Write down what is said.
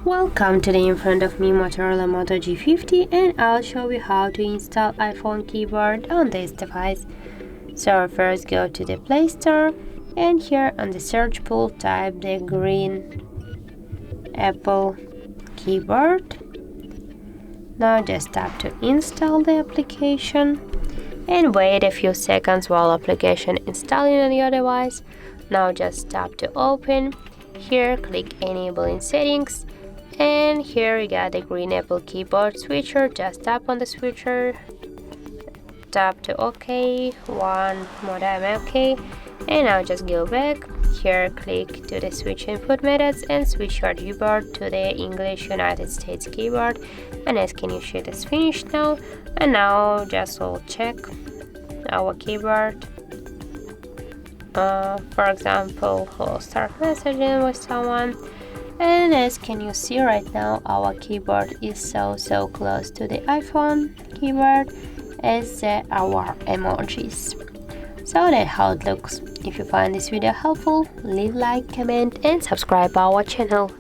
Welcome to the in front of me Motorola Moto G50, and I'll show you how to install iPhone keyboard on this device. So first go to the Play Store, and here on the search pool type the green Apple keyboard. Now just tap to install the application and wait a few seconds while application installing on your device. Now just tap to open. Here click enable in settings, and here you got the green Apple keyboard switcher. Just tap on the switcher, tap to OK, one more time OK, and now just go back. Here click to the switch input methods and switch your keyboard to the English United States keyboard, and as can you see it is finished now. And now just we'll check our keyboard. For example, we'll start messaging with someone, and as can you see right now our keyboard is so close to the iPhone keyboard as our emojis. So that's how it looks. If you find this video helpful, leave like, comment and subscribe our channel.